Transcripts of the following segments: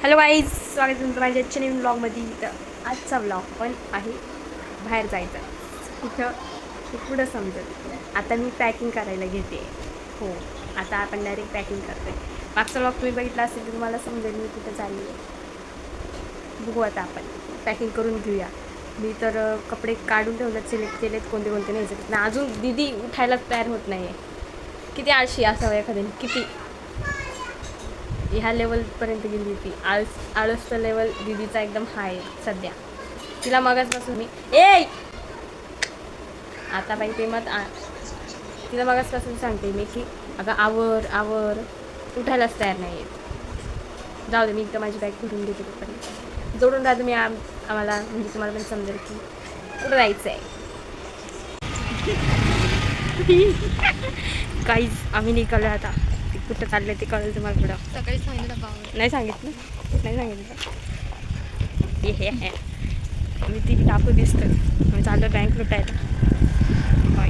Hello guys, स्वागत आहे तुमचं माझ्या आजच्या नवीन ब्लॉगमध्ये. तर आजचा ब्लॉग पण आहे बाहेर जायचं. तिथं ते पुढं समजत. आता मी पॅकिंग करायला घेते. हो, आता आपण डायरेक्ट पॅकिंग करतो आहे. मागचा ब्लॉग तुम्ही बघितला असेल तर तुम्हाला समजेल मी तिथं चालली आहे. बघू आता आपण पॅकिंग करून घेऊया. मी तर कपडे काढून ठेवलेत, सिलेक्ट केलेत कोणते कोणते न्यायचे ना. अजून दीदी उठायलाच तयार होत नाही आहे. किती आळशी असावं एखाद्याने, किती ह्या लेवलपर्यंत गेली ती. आळसचा लेवल दीदीचा एकदम हाय सध्या. तिला मगाचपासून मी आता बाई ते मत तिला मगाचपासून सांगते मी की अगं आवर आवर, उठायलाच तयार नाही आहे. जाऊ दे, मी इथं माझी बॅग भरून घेते. पण जोडून राहा तुम्ही आम्हाला, म्हणजे तुम्हाला पण समजेल की कुठं जायचं आहे. काहीच आम्ही निघालो आता. कुठं चाललं ते कळलं तुम्हाला थोडं. सकाळी सांगितलं नाही सांगितलं. हे मी ती टाकू दिसतं. मी चाललो बँक लुटायला. बाय.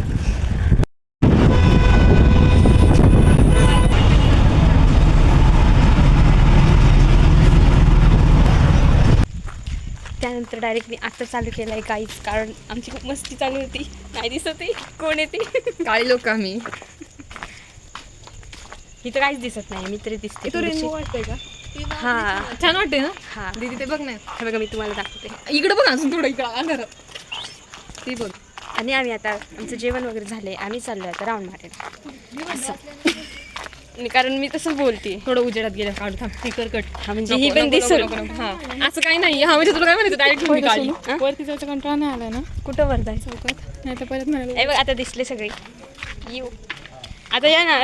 त्यानंतर डायरेक्ट मी आत्ता चालू केलं आहे काहीच, कारण आमची खूप मस्ती चालू होती. नाही दिसत आहे कोण येते. काळी लोक आम्ही. इथं काहीच दिसत नाही, मी तरी दिसते. तो रेनबो वाटतंय का? हां, छान वाटते ना. हां दीदी ते बघ ना. हे बघा, मी तुम्हाला दाखवते. इकडं बघ, अजून थोडं इकडं अंधारात ती बघ. आणि आम्ही आता आमचं जेवण वगैरे झाले, आम्ही चाललो आता राऊंड मारायला. असं कारण मी तसं बोलते. थोडं उजेडात गेलं काढू थांब. Speaker cut. हा म्हणजे ही पण दिसत. हा असं काही नाही. हा म्हणजे तुला काय म्हणायचं, डायरेक्ट तुम्ही काढली वरती जायचं कंटाळा नाही आलाय ना. कुठं वर जायचं चौकात नाही तर परत म्हणाले. हे बघ आता दिसले सगळे. येऊ आता या ना.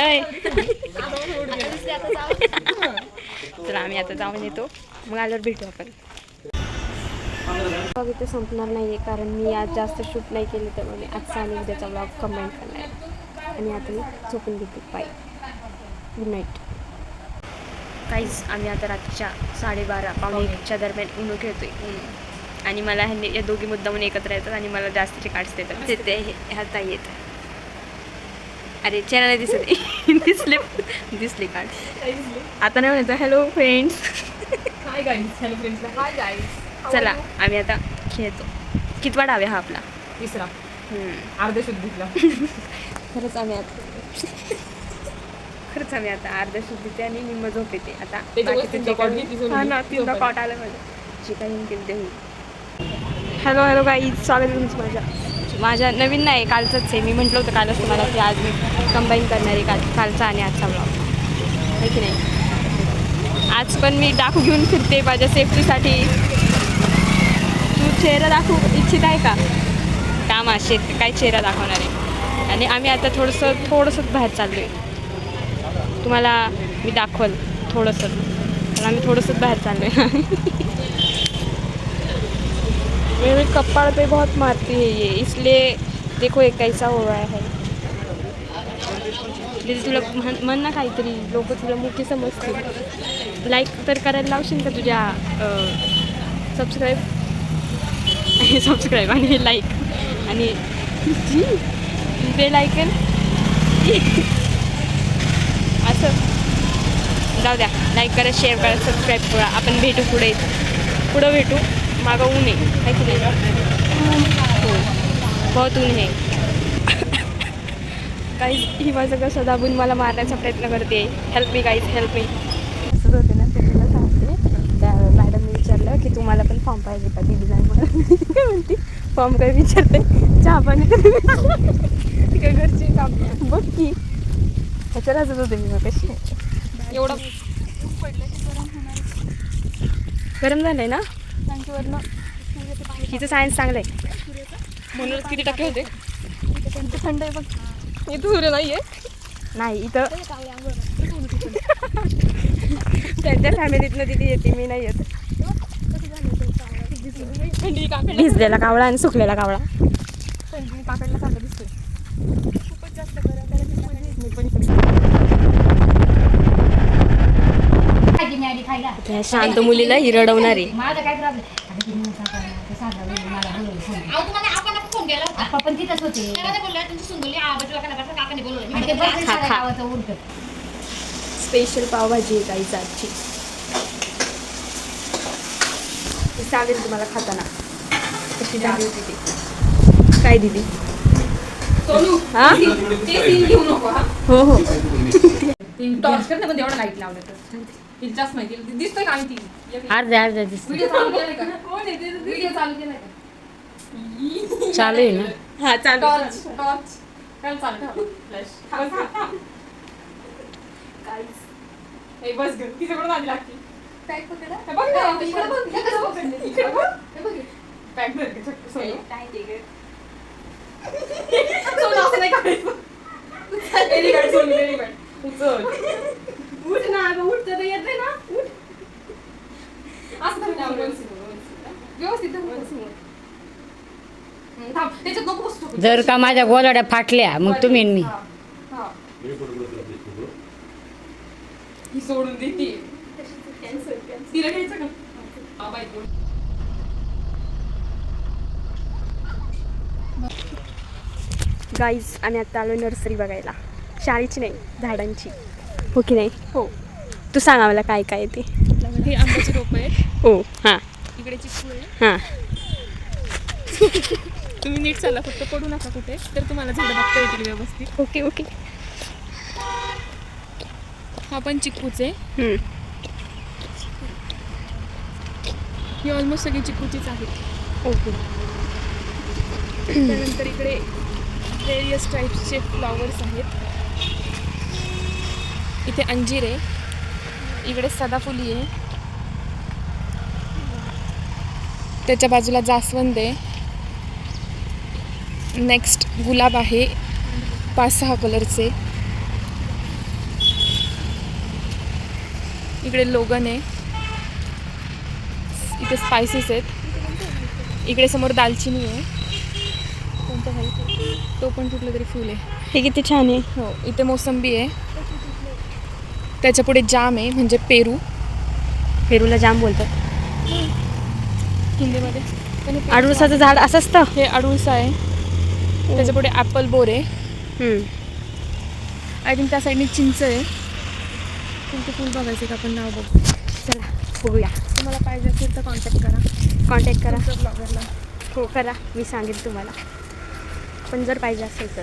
चला आम्ही आता जाऊन येतो, मग आल्यावर भेटू आपण. ब्लॉग इथे संपणार नाही आहे, कारण मी आज जास्त शूट नाही केलं, त्यामुळे आजचा आणि उद्याचा ब्लॉग कंबाईन करणार आहे. आणि आता मी झोपून घेते. Bye, good night. काहीच आम्ही आता रात्रीच्या 12:30-1:15 दरम्यान उन्हो खेळतो आहे. आणि मला ह्यांनी या दोघी मुद्दामून एकत्र येतात आणि मला जास्तीचे कार्ड्स देतात. ते ह्यात येत. अरे चेहरा नाही दिसत. दिसले कार्ड. आता नाही म्हणायचं hello friends. Hi guys. Hello friends. Hi guys. चला आम्ही आता खेळतो. कितवा डाव आहे हा आपला? तिसरा. अर्ध्या शुद्धीतला. खरंच आम्ही आता अर्ध्या शुद्धीते आणि निम्म झोप येते. आता हा ना, 3दा कॉट आलं माझं. जे काही केलं ते होईल. हॅलो गाईज, स्वागत आहे तुमचं माझ्या नवीन नाही, कालचंच आहे. मी म्हटलं होतं कालच तुम्हाला की आज मी कंबाईन करणार आहे कालचा आणि आजचा ब्लॉग, आहे की नाही. आज पण मी डाकू घेऊन फिरते माझ्या सेफ्टीसाठी. तू चेहरा दाखवू इच्छित आहे का? काम असे काय चेहरा दाखवणार आहे. आणि आम्ही आता थोडंसं बाहेर चाललो आहे. तुम्हाला मी दाखवल थोडंसं, पण आम्ही थोडंसंच बाहेर चाललो आहे. मेरे कपाड़ पे बहुत मारती है ये, इसलिए देखो एक कैसा हुआ है. दीदी तुला म्हण ना काहीतरी, लोक तुला मोठी समजतील. लाईक तर करायला लावशील का तुझ्या सबस्क्राईब आणि लाईक आणि बेल आयकन. असं जाऊ द्या, लाईक करा, शेअर करा, सबस्क्राईब करा. आपण भेटू पुढं भेटू. मागं ऊन आहे की नाही? हो, बहुत ऊन आहे. काही ही माझं कसं दाबून मला मारण्याचा प्रयत्न करते. Help me guys, help me. असंच होते ना, ते तिला सांगते. त्या मॅडमने विचारलं की तुम्हाला पण फॉर्म पाहिजे का दिदीला? म्हणून काय म्हणते, फॉर्म काय विचारते, चहा पाणी का घरची काम बघ की. ह्याच्यावर हसत होते मी. मग कशी एवढं गरम झालं आहे ना. हिचं सायन्स चांगलं आहे म्हणूनच किती टक्के होते. थंड आहे बघ. इथं सूर्य नाही आहे. नाही इथं त्यांच्या फॅमिलीतनं तिथे येते, मी नाही येत. भिजलेला कावळा आणि सुकलेला कावळा. काकडला चांगलं दिसतोय. खूपच जास्त त्या शांत मुलीला ही रडवणारी. स्पेशल पावभाजी आहे काहीच आजची. सांगेल तुम्हाला खाताना कशी झाली होती ती. काय दिली हा घेऊ नको हा. हो हो टॉर्च कर ना पण एवढं लाईट लावलं तर तिला जास्त माहिती दिसतोय का आम्ही ती अर्ध्या दिसत व्हिडिओ चालू केलाय का व्हिडिओ चालू केलाय का चालू आहे ना. हा चालू टॉर्च काय चालू ठेवा फ्लॅश ए बस ग तिच्याकडून आधी लागते पॅक पकडा बघ ना इकडे बघ इकडे बघ पॅक धर के चक्क सोनू सोनू असं नाही करायचं very bad Sonu very bad उचल उठ ना अगं उठतं तर येते ना उठ असं धर ना व्यवस्थित धर थांब त्याच्यात नको बसतो जर का माझ्या गोलाड्या फाटल्या मग तुम्ही आणि मी. हा. ही सोडून देते तिला घ्यायचं का हा बाई गाईज आणि आता आलो नर्सरी बघायला. शाळेची नाही झाडांची हो की नाही. हो तू सांगा मला काय काय ते. हे आंब्याची रोपं आहेत हो हां इकडे चिकू आहे हां तुम्ही नीट चालला फक्त पडू नका कुठे तर तुम्हाला झाडं बघता येतील व्यवस्थित ओके ओके हा पण चिकूच आहे हम्म. ही ऑलमोस्ट सगळी चिकूचीच आहेत ओके त्यानंतर इकडे व्हेरियस टाईप्सचे फ्लॉवर्स आहेत इथे अंजीर आहे इकडे सदाफुली आहे त्याच्या बाजूला जास्वंद आहे नेक्स्ट गुलाब आहे 5-6 कलरचे इकडे लोगन आहे इथे स्पायसेस आहेत इकडे समोर दालचिनी आहे कोणतं खायचं तो पण कुठलं तरी फूल आहे हे किती छान आहे. हो इथे मोसंबी आहे त्याच्या पुढे जाम आहे म्हणजे पेरू पेरूला जाम बोलतात. हिंदीमध्ये पण हे अडुळसाचं झाड असं असतं. हे अडुळसा आहे त्याच्या पुढे ॲपल बोर आहे आय थिंक त्या साईडने चिंच आहे कोणतं फूल बघायचं का आपण नाव बघू चला बघूया. तुम्हाला पाहिजे असेल तर कॉन्टॅक्ट करा कॉन्टॅक्ट करा. ब्लॉगरला हो करा मी सांगेन तुम्हाला पण जर पाहिजे असेल तर.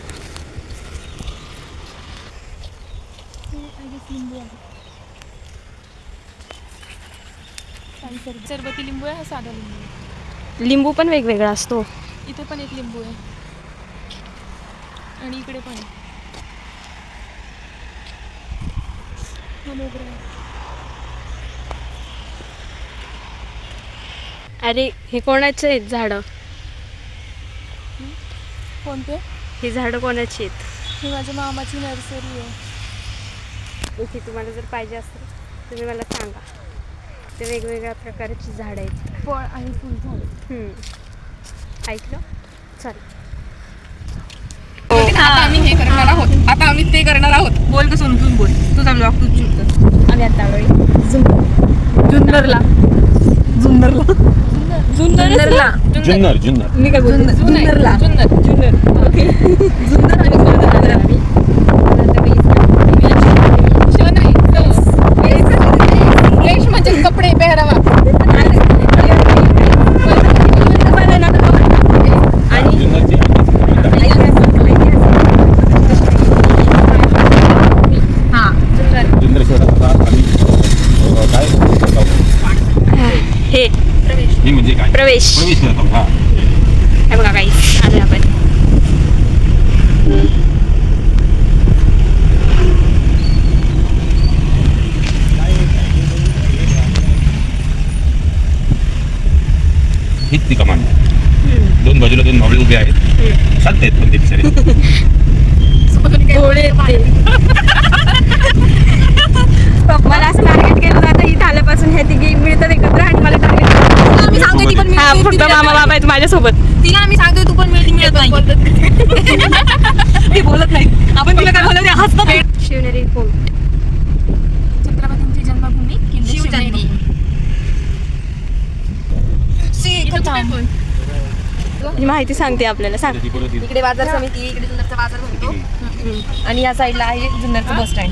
लिंबू आहे सरबती लिंबू आहे हा साधा लिंबू आहे लिंबू पण वेगवेगळा असतो. इथे पण एक लिंबू आहे आणि इकडे पण आहे हा मोगरा आहे अरे हे कोणाचे आहेत झाडं. कोणते ही झाडं कोणाची आहेत. ही माझ्या मामाची नर्सरी आहे ओके तुम्हाला जर पाहिजे असेल तुम्ही मला सांगा. ते वेगवेगळ्या प्रकारची झाडं आहेत. फळ आणि फुल झाडे ऐकलं चालेल. आता आम्ही हे करणार आहोत आता आम्ही ते करणार आहोत बोल तर समजून बोल तुझा ब्लॉग तू शूट कर. आम्ही आता आलोय जुन्नरला जुन्नरला जुन्नर मी काय बोलते जुन्नरला जुन्नर ओके जुन्नर आणि जुन्नर आम्ही वेश म्हणजे कपडे पेहरावा हे म्हणजे काय प्रवेश करतो. हा हे बघा काही आलोय आपण. हीच ती कमान. दोन बाजूला 2 मावळे उभे आहेत शांत आहेत पण ते बिचारे. मला असं टार्गेट केलं जातं इथं आल्यापासून ह्या तिघी मिळतात एकत्र आणि मला टार्गेट आम्ही सांगतोय ती पण हा मिळते, फक्त मामा बाबा आहेत माझ्यासोबत. तिला आम्ही सांगतोय तू पण मिळते मिळत नाही ती बोलत नाही आपण तिला काय बोलत हसतो शिवनेरी फोर्ट छत्रपतींची जन्मभूमी शिवजन्मभूमी ही माहिती सांगते आपल्याला सांग. इकडे बाजार समिती इकडे जुन्नरचा बाजार भरतो आणि या साईडला आहे जुन्नरचं बस स्टँड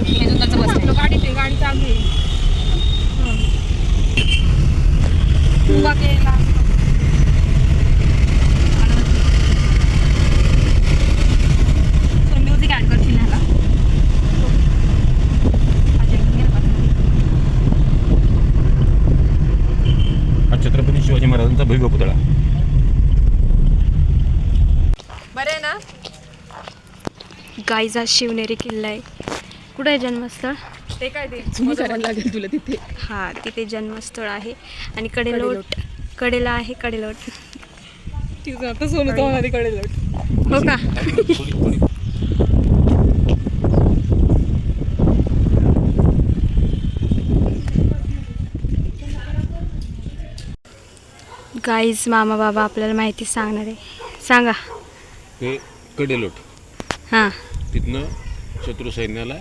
हे जुन्नरचं बस स्टँड गाडी चालू आहे उभा केला म्युझिक ऍड करशील ह्याला हा छत्रपती शिवाजी महाराजांचा भव्य पुतळा. बरं आहे ना. गाईचा शिवनेरी किल्ला आहे. कुठे आहे जन्मस्थळ? ते काय ते करायला लागेल तुला तिथे. हा तिथे जन्मस्थळ आहे आणि कडेला आहे कडेलोट. तिचं आता सोनूचं होणारी कडेलोट. हो का? थोडी गाईज मामा बाबा आपल्याला माहिती सांगणार आहे. सांगा. ते कडेलोट. हां तिथनं शत्रू सैन्याला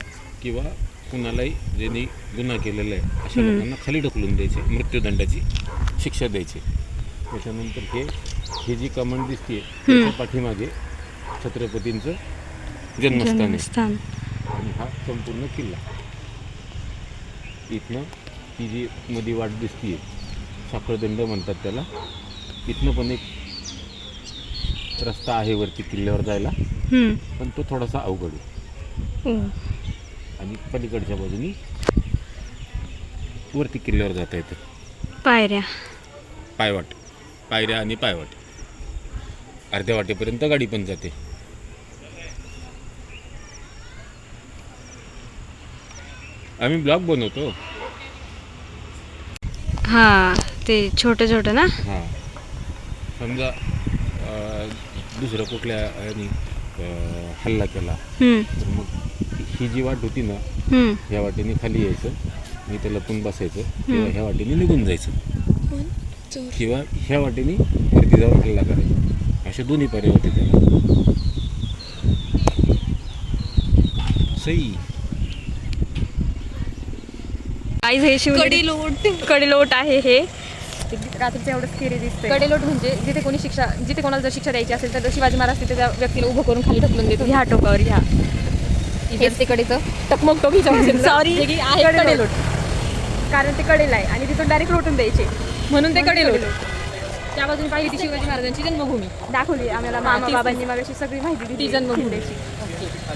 किंवा कुणालाही ज्यांनी गुन्हा केलेला आहे अशा लोकांना खाली ढकलून द्यायचे, मृत्यूदंडाची शिक्षा द्यायची. त्याच्यानंतर ही जी कमांड दिसते त्याच्या पाठीमागे छत्रपतींचं जन्मस्थान आहे. जन्मस्थान. आणि हा संपूर्ण किल्ला. इथनं ती जी मध्ये वाट दिसते साखळदंड म्हणतात त्याला, इथनं पण एक रस्ता आहे वरती किल्ल्यावर जायला, पण तो थोडासा अवघड आहे. आणि पलीकडच्या बाजूनी वरती किल्ल्यावर जाता येतं. पायऱ्या पायऱ्या आणि पायवाट. अर्ध्या वाटेपर्यंत गाडी पण जाते. आम्ही ब्लॉग बनवतो. हां ते छोटं छोटं ना. हां समजा दुसरं कुठल्या ह्यानी हल्ला केला तर मग ही जी वाट होती ना ह्या वाटेने खाली यायचं, मी त्याला पण बसायचं किंवा ह्या वाटेने निघून जायचं किंवा ह्या वाटेने वरती जाऊन हल्ला करायचा. असे दोन्ही पर्याय होते त्याला. सई गाईज हे शिवनेरी कडेलोट आहे. हे रात्रीचं एवढं स्केरी दिसतंय. कडेलोट म्हणजे जिथे कोणाला जर शिक्षा द्यायची असेल तर शिवाजी महाराज तिथे त्या व्यक्तीला उभं करून खाली ढकलून देतो. ह्या टोकावर ह्या हेच ते कडेचं टकमक टोकीच्या Sorry. आहे कडेलोट. कारण ते कडेला आहे आणि तिथून डायरेक्ट लोटून द्यायचे म्हणून ते कडेलोट. त्या बाजूने पाहिली ती शिवाजी महाराजांची जन्मभूमी दाखवली आम्हाला मामा बाबांनी मग सगळी माहिती दिली ती जन्मभूमी.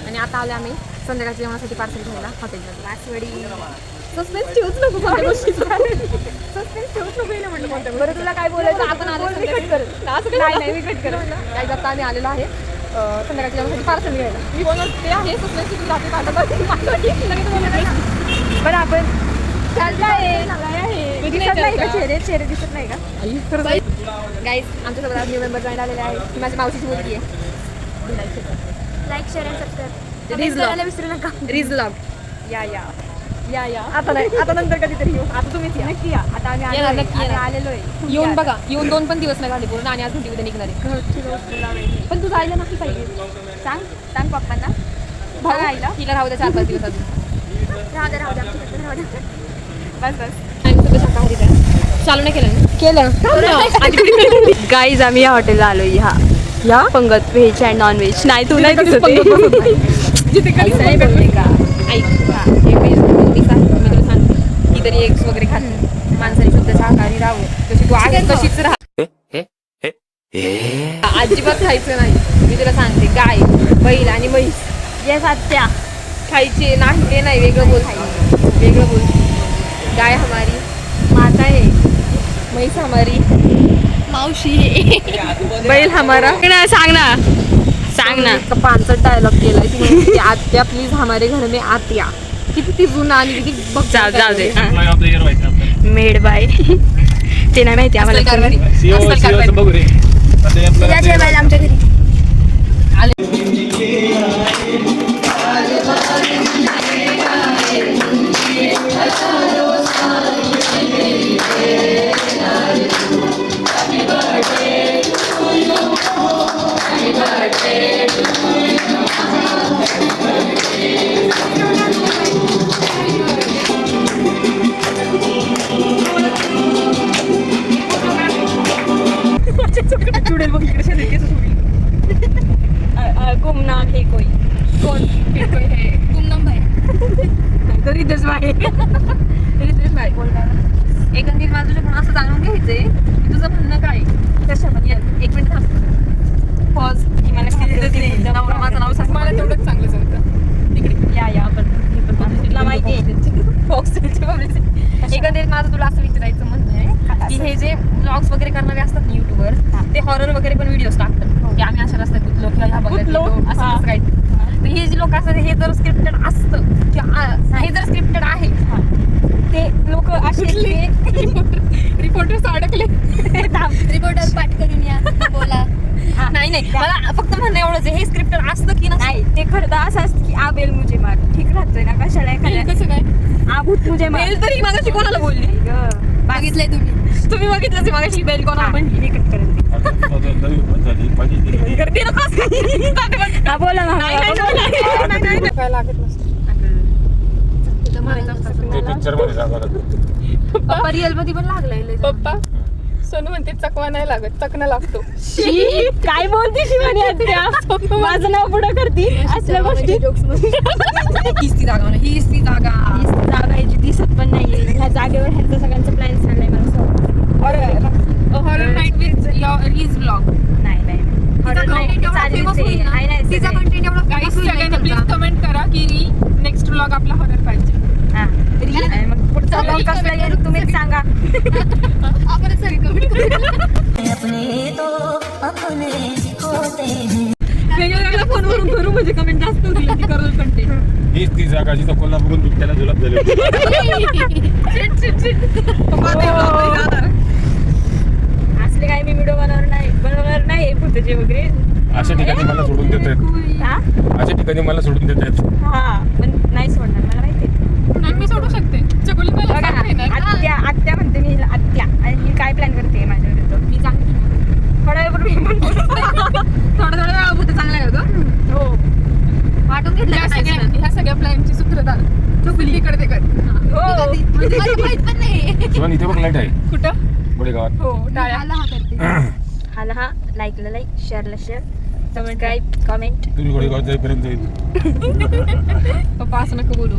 आणि आता आले आम्ही संध्याकाळच्या जेवणासाठी पार्सल घ्यायला हॉटेलमध्ये. लासवडी. सस्पेन्स ठेवूच नको कोणत्या गोष्टीचं. सस्पेन्स ठेवूच नको ना म्हटलं कोणत्या. बरं तुला काय बोलायचं आपण आलो बोल, मी कट करेल. असं नाही मी कट करेल. काही जाता आम्ही आलेलो आहे संध्याकाळच्या जेवणासाठी पार्सल घ्यायला. मी बोलणार ते आहे सस्पेन्स तुम्ही रात्री बरं आपण दिसत नाही का चेहरे दिसत नाही का? गाईज आमच्यासोबत आज न्यू मेंबर जॉईन आलेले आहे. ती माझी मावशीची मुलगी आहे. लाईक शेअर आणि सबस्क्राईब Riz Vlog. विसरू नका. रिज लॉग या आता नाही, आता नंतर कधीतरी येऊ. आता तुम्हीच या. नक्की या. आता आम्ही येणार, आलोय. नक्की येणार. आम्ही आलेलो आहे. येऊन बघा. येऊन 2 दिवस नाही झाले पूर्ण आणि आज घंटी उद्या निघणार आहे. घरची गोष्ट लावायची. पण तू जायला नक्की पाहिजे. सांग पप्पांना. भाऊ आईला. तिला राहू द्या 4-5 दिवस अजून. राहू द्या. बस आणि सगळं शाकाहारी द्या. चालू नाही केलं. गाईज आम्ही या हॉटेलला आलोय. ह्या पंगत व्हेज अँड नॉन व्हेज. नाही तू नाही दिसत आहे. जिथे कधी नाही बोलले का? ऐक हे व्हेज नॉनव्हेज आहे. मी तुला सांगते की तरी एग्स वगैरे खात माणसाने शुद्ध शाकाहारी राहावं. तशी तू आहे तशीच राहा. अजिबात खायचं नाही. मी तुला सांगते गाय बैल आणि म्हैस येस आत्या खायचे नाही. ते नाही वेगळं बोल. गाय हमारी माता आहे. म्हैस हमारी मावशी आहे. बैल हमारा. सांग ना. पांचट डायलॉग केलाय ती म्हणते, आत्या प्लीज हमारे घर में आत्या. किती ती जुना आणि किती बघ. जाऊ दे. Made by. ते नाही माहिती आम्हाला. या जेवायला आमच्या घरी. चुडेल बघ इकडे शेजारी केस सोडली. गुमनाम हे कोई. कोण हे गुमनाम भाई. तर रितेश भाई. रितेश भाई एकंदरीत मला तुझ्याकडून असं जाणून घ्यायचंय बिकॉज मला माझं नाव सांग मला तेवढंच चांगलं जमतं तिकडे या आपण हे पण माहिती- तुला माहिती आहे फॉक्सटेलची पब्लिसिटी एकंदरीत माझं तुला असं विचारायचं म्हणणं आहे की हे जे ब्लॉग्स वगैरे करणारे असतात ना युट्यूबर ते हॉरर वगैरे पण व्हिडिओज टाकतात की आम्ही अशा रस्त्यात गुतलो किंवा ह्या बघत गेलो, असं हा. तसं काहीतरी. तर हे जे लोक असतात हे जर स्क्रिप्टेड असतं किंवा हे जर स्क्रिप्टेड आहे ते लोक असे रिपोर्टर्स अडकले रिपोर्टर पाठ करून या बोला. नाही मला फक्त म्हणणं एवढंच आहे हे स्क्रिप्टेड असतं की नाही ते खरं तर असं असतं की आ बेल मुझे मार ठीक राहतोय ना कशाला एखाद्या कसं काय आ भूत मुझे मार बेल तरी मगाशी कोणाला बोलली बघितलंय तुम्ही तुम्ही बघितलं ते मगाशी बेल कोणाला म्हणली मी कट करेन ते. आता नवी पद्धत झाली माझी दिली. गर्दी हा बोला ना काय लागत नसतं ते पिक्चर मध्ये दाखवतात. पप्पा रिअल मध्ये पण लागलाय पप्पा सोनू म्हणते चकवा नाही लागत चकना लागतो शी, काय बोलते शिवानी आत्या माझं नाव पुढं करती असल्या गोष्टी हीच ती जागा म्हणा, हीच ती जागा ही जागा आहे जी दिसत पण नाहीये ह्या जागेवर ह्यांचा सगळ्यांचा प्लॅन चाललाय मला असं हॉरर नाईट विथ रीज ब्लॉग नाही नाही Horror नाही, चाललीच आहे. आहे ना, तिचा सगळे. कंटेंट एवढा Guys, सगळ्यांनी प्लीज कमेंट करा की नेक्स्ट ब्लॉग आपला हॉरर पाहिजे हा. आणि मग पुढचा ब्लॉग कसला येईल तुम्हीच सांगा आपण सगळे कमेंट वेगवेगळ्या फोनवरून करू म्हणजे कमेंट जास्त होतील ती करल कंटेंट हीच ती जागा जिथं कोल्हापूरून बिबट्याला जुलाब झाले होते. असले काय मी व्हिडिओ बनवणार नाही भूताचे वगैरे अशा ठिकाणी मला सोडून देत आहेत. हा अशा ठिकाणी मला सोडून देत आहेत. हा पण नाही सोडणार मला माहिती आहे. नाही मी सोडू शकते चकुली मला बघा सांगते ना ना, आत्या म्हणते मी हिला आत्या आणि ही काय प्लॅन करते माझ्या विरुद्ध मी सांगते थोड्या वेळापूर्वी मी पण थोडा वेळा भूत चांगला आहे ग हो वाटून घेतलं ह्या सगळ्या प्लॅनची सूत्रधार चकुली इकडे ते कर हो माहित पण नाही. शिवानी इथे बघ लाईट आहे कुठं पुढे गावात. हो टाळ्या आला हा करते. हाला हा लाईकला लाईक शेअरला शेअर सबस्क्राईब कमेंट तुम्ही पुढे गावात जाईपर्यंत येईल. पप्पा असं नको बोलू